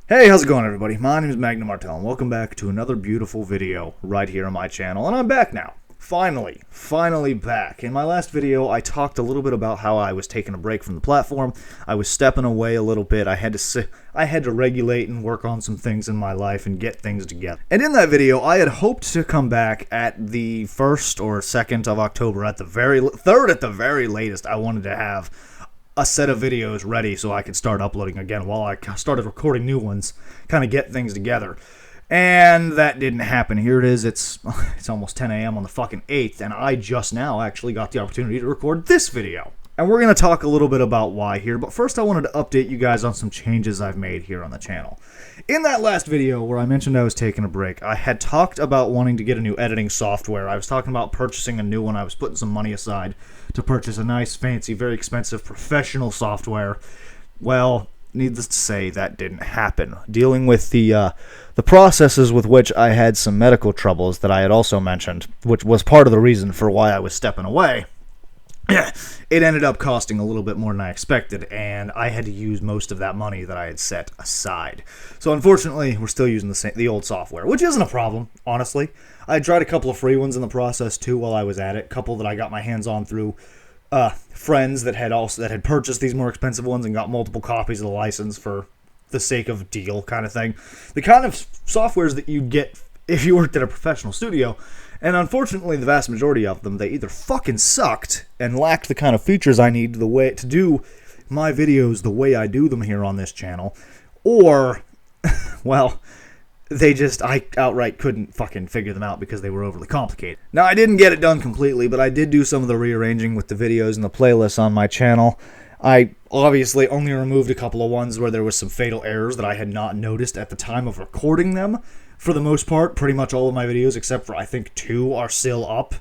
Hey, how's it going, everybody? My name is Magnum, and welcome back to another beautiful video right here on my channel. And I'm back now. Finally back. In my last video, I talked a little bit about how I was taking a break from the platform. I was stepping away a little bit. I had to regulate and work on some things in my life and get things together. And in that video, I had hoped to come back at the 1st or 2nd of October, at the very 3rd at the very latest. I wanted to have a set of videos ready so I could start uploading again while I started recording new ones, kind of get things together. And that didn't happen. Here it is. It's almost 10 a.m. on the fucking 8th, and I just now actually got the opportunity to record this video. And we're going to talk a little bit about why here, but first I wanted to update you guys on some changes I've made here on the channel. In that last video where I mentioned I was taking a break, I had talked about wanting to get a new editing software. I was talking about purchasing a new one. I was putting some money aside to purchase a nice, fancy, very expensive professional software. Well, needless to say, that didn't happen. Dealing with the processes with which I had some medical troubles that I had also mentioned, which was part of the reason for why I was stepping away, it ended up costing a little bit more than I expected, and I had to use most of that money that I had set aside. So unfortunately, we're still using the old software, which isn't a problem, honestly. I tried a couple of free ones in the process too while I was at it. A couple that I got my hands on through friends that had purchased these more expensive ones and got multiple copies of the license for the sake of deal kind of thing. The kind of softwares that you'd get if you worked at a professional studio. And unfortunately, the vast majority of them, they either fucking sucked and lacked the kind of features I need to do my videos the way I do them here on this channel, or, well, I outright couldn't fucking figure them out because they were overly complicated. Now, I didn't get it done completely, but I did do some of the rearranging with the videos and the playlists on my channel. I obviously only removed a couple of ones where there was some fatal errors that I had not noticed at the time of recording them. For the most part, pretty much all of my videos, except for I think 2, are still up.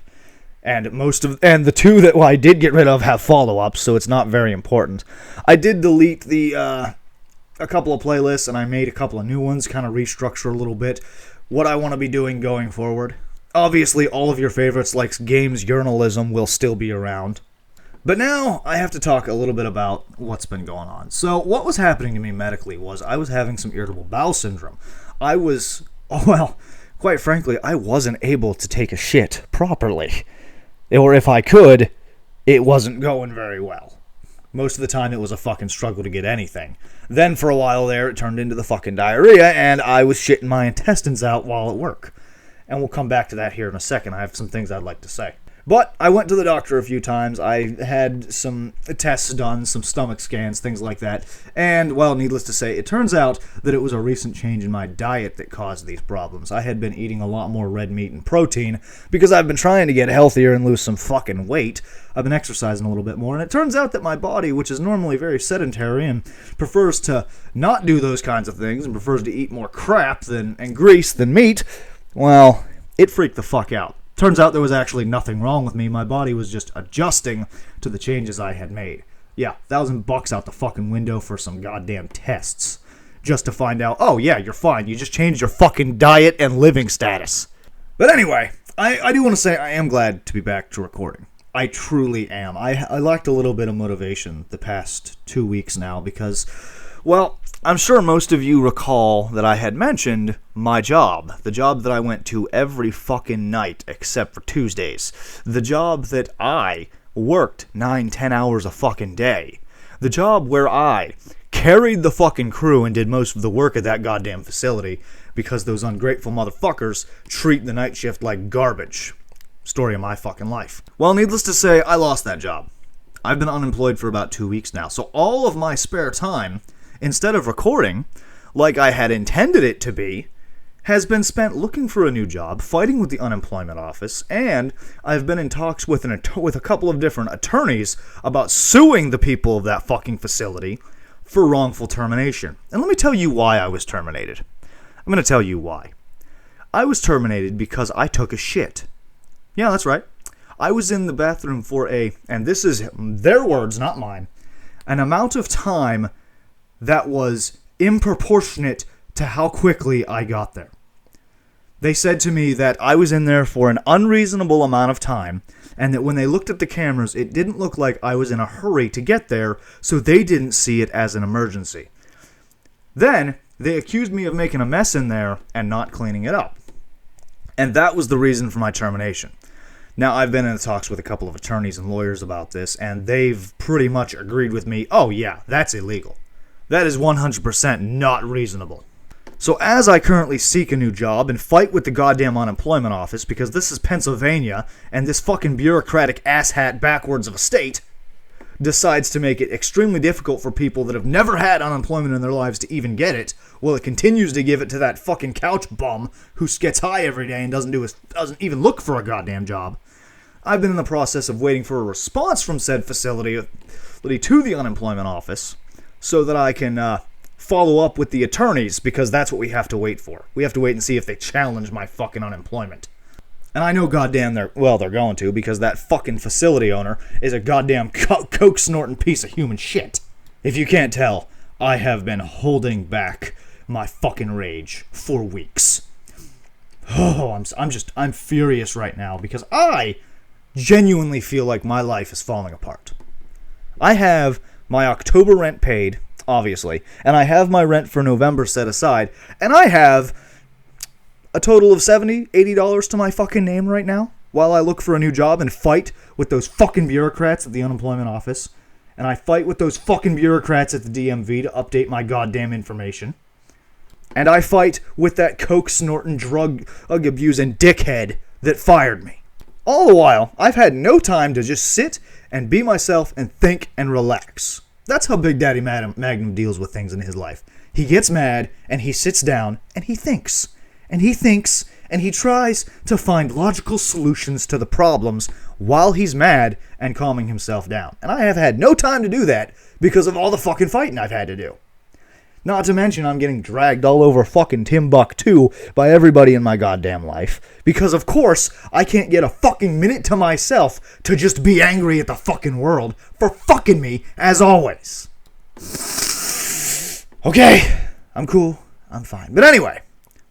And the 2 that I did get rid of have follow-ups, so it's not very important. I did delete a couple of playlists, and I made a couple of new ones, kind of restructure a little bit what I want to be doing going forward. Obviously, all of your favorites like games journalism will still be around. But now, I have to talk a little bit about what's been going on. So, what was happening to me medically was I was having some irritable bowel syndrome. Quite frankly, I wasn't able to take a shit properly. Or if I could, it wasn't going very well. Most of the time, it was a fucking struggle to get anything. Then, for a while there, it turned into the fucking diarrhea, and I was shitting my intestines out while at work. And we'll come back to that here in a second. I have some things I'd like to say. But I went to the doctor a few times. I had some tests done, some stomach scans, things like that. And, well, needless to say, it turns out that it was a recent change in my diet that caused these problems. I had been eating a lot more red meat and protein because I've been trying to get healthier and lose some fucking weight. I've been exercising a little bit more. And it turns out that my body, which is normally very sedentary and prefers to not do those kinds of things and prefers to eat more crap and grease than meat, well, it freaked the fuck out. Turns out there was actually nothing wrong with me. My body was just adjusting to the changes I had made. Yeah, $1,000 out the fucking window for some goddamn tests. Just to find out, oh yeah, you're fine. You just changed your fucking diet and living status. But anyway, I do want to say I am glad to be back to recording. I truly am. I lacked a little bit of motivation the past 2 weeks now because, well, I'm sure most of you recall that I had mentioned my job. The job that I went to every fucking night except for Tuesdays. The job that I worked 9-10 hours a fucking day. The job where I carried the fucking crew and did most of the work at that goddamn facility because those ungrateful motherfuckers treat the night shift like garbage. Story of my fucking life. Well, needless to say, I lost that job. I've been unemployed for about 2 weeks now, so all of my spare time, instead of recording, like I had intended it to be, has been spent looking for a new job, fighting with the unemployment office, and I've been in talks with a couple of different attorneys about suing the people of that fucking facility for wrongful termination. And let me tell you why I was terminated. I'm going to tell you why. I was terminated because I took a shit. Yeah, that's right. I was in the bathroom for and this is their words, not mine, an amount of time that was improportionate to how quickly I got there. They said to me that I was in there for an unreasonable amount of time, and that when they looked at the cameras, it didn't look like I was in a hurry to get there, so they didn't see it as an emergency. Then, They accused me of making a mess in there and not cleaning it up. And that was the reason for my termination. Now, I've been in talks with a couple of attorneys and lawyers about this, and they've pretty much agreed with me, oh yeah, that's illegal. That is 100% not reasonable. So as I currently seek a new job and fight with the goddamn unemployment office, because this is Pennsylvania, and this fucking bureaucratic asshat backwards of a state decides to make it extremely difficult for people that have never had unemployment in their lives to even get it, while it continues to give it to that fucking couch bum who gets high every day and doesn't even look for a goddamn job. I've been in the process of waiting for a response from said facility to the unemployment office so that I can follow up with the attorneys, because that's what we have to wait for. We have to wait and see if they challenge my fucking unemployment. And I know goddamn they're going to, because that fucking facility owner is a goddamn coke-snorting piece of human shit. If you can't tell, I have been holding back my fucking rage for weeks. Oh, I'm furious right now, because I genuinely feel like my life is falling apart. I have my October rent paid, obviously, and I have my rent for November set aside, and I have a total of $70, $80 to my fucking name right now, while I look for a new job and fight with those fucking bureaucrats at the unemployment office, and I fight with those fucking bureaucrats at the DMV to update my goddamn information, and I fight with that coke-snorting, drug-abusing dickhead that fired me. All the while, I've had no time to just sit and be myself and think and relax. That's how Big Daddy Magnum deals with things in his life. He gets mad, and he sits down, and he thinks. And he thinks, and he tries to find logical solutions to the problems while he's mad and calming himself down. And I have had no time to do that because of all the fucking fighting I've had to do. Not to mention I'm getting dragged all over fucking Timbuktu by everybody in my goddamn life. Because of course, I can't get a fucking minute to myself to just be angry at the fucking world for fucking me, as always. Okay, I'm cool, I'm fine. But anyway,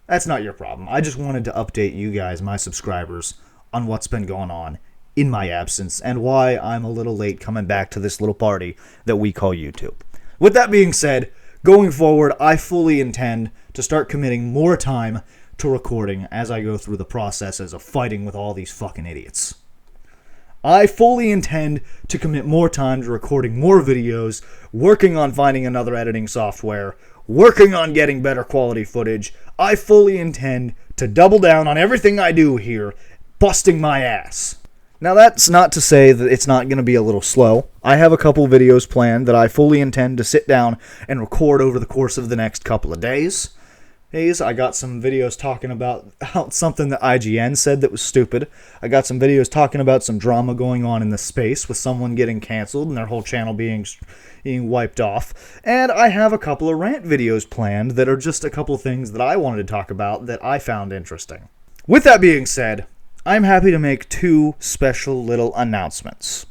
that's not your problem. I just wanted to update you guys, my subscribers, on what's been going on in my absence and why I'm a little late coming back to this little party that we call YouTube. With that being said, going forward, I fully intend to start committing more time to recording as I go through the processes of fighting with all these fucking idiots. I fully intend to commit more time to recording more videos, working on finding another editing software, working on getting better quality footage. I fully intend to double down on everything I do here, busting my ass. Now that's not to say that it's not going to be a little slow. I have a couple videos planned that I fully intend to sit down and record over the course of the next couple of days. I got some videos talking about something that IGN said that was stupid. I got some videos talking about some drama going on in the space with someone getting canceled and their whole channel being wiped off. And I have a couple of rant videos planned that are just a couple things that I wanted to talk about that I found interesting. With that being said, I'm happy to make two special little announcements.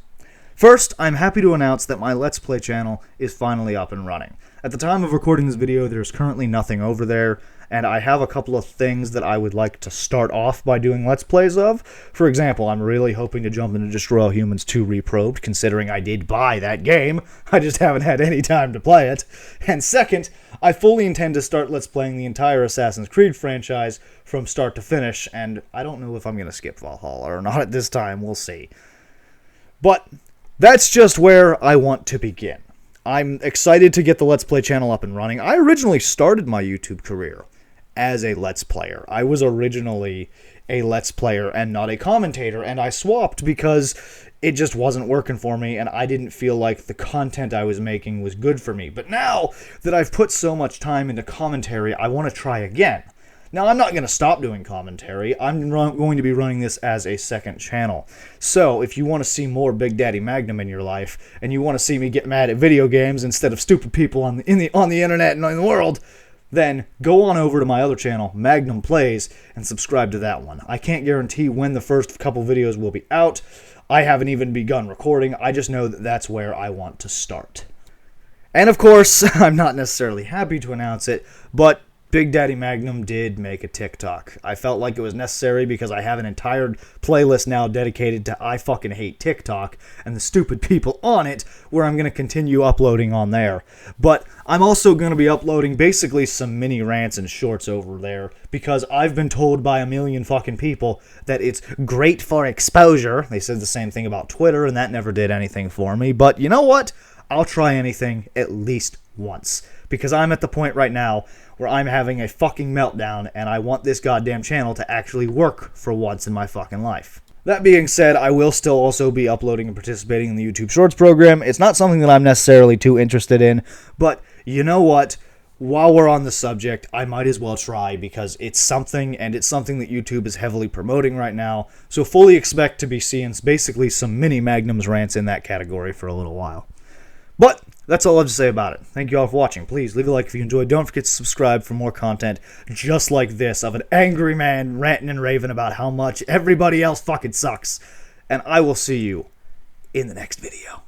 First, I'm happy to announce that my Let's Play channel is finally up and running. At the time of recording this video, there's currently nothing over there, and I have a couple of things that I would like to start off by doing Let's Plays of. For example, I'm really hoping to jump into Destroy All Humans 2 Reprobed, considering I did buy that game. I just haven't had any time to play it. And second, I fully intend to start Let's Playing the entire Assassin's Creed franchise from start to finish, and I don't know if I'm going to skip Valhalla or not at this time, we'll see. But that's just where I want to begin. I'm excited to get the Let's Play channel up and running. I originally started my YouTube career as a Let's Player. I was originally a Let's Player and not a commentator, and I swapped because it just wasn't working for me, and I didn't feel like the content I was making was good for me. But now that I've put so much time into commentary, I want to try again. Now, I'm not going to stop doing commentary. I'm going to be running this as a second channel. So, if you want to see more Big Daddy Magnum in your life, and you want to see me get mad at video games instead of stupid people on the internet and in the world, then go on over to my other channel, Magnum Plays, and subscribe to that one. I can't guarantee when the first couple videos will be out. I haven't even begun recording. I just know that that's where I want to start. And of course, I'm not necessarily happy to announce it, but Big Daddy Magnum did make a TikTok. I felt like it was necessary because I have an entire playlist now dedicated to I fucking hate TikTok and the stupid people on it, where I'm going to continue uploading on there. But I'm also going to be uploading basically some mini rants and shorts over there because I've been told by a million fucking people that it's great for exposure. They said the same thing about Twitter, and that never did anything for me. But you know what? I'll try anything at least once, because I'm at the point right now where I'm having a fucking meltdown and I want this goddamn channel to actually work for once in my fucking life. That being said, I will still also be uploading and participating in the YouTube Shorts program. It's not something that I'm necessarily too interested in, but you know what? While we're on the subject, I might as well try, because it's something, and it's something that YouTube is heavily promoting right now, so fully expect to be seeing basically some mini Magnums rants in that category for a little while. But that's all I have to say about it. Thank you all for watching. Please leave a like if you enjoyed. Don't forget to subscribe for more content just like this of an angry man ranting and raving about how much everybody else fucking sucks. And I will see you in the next video.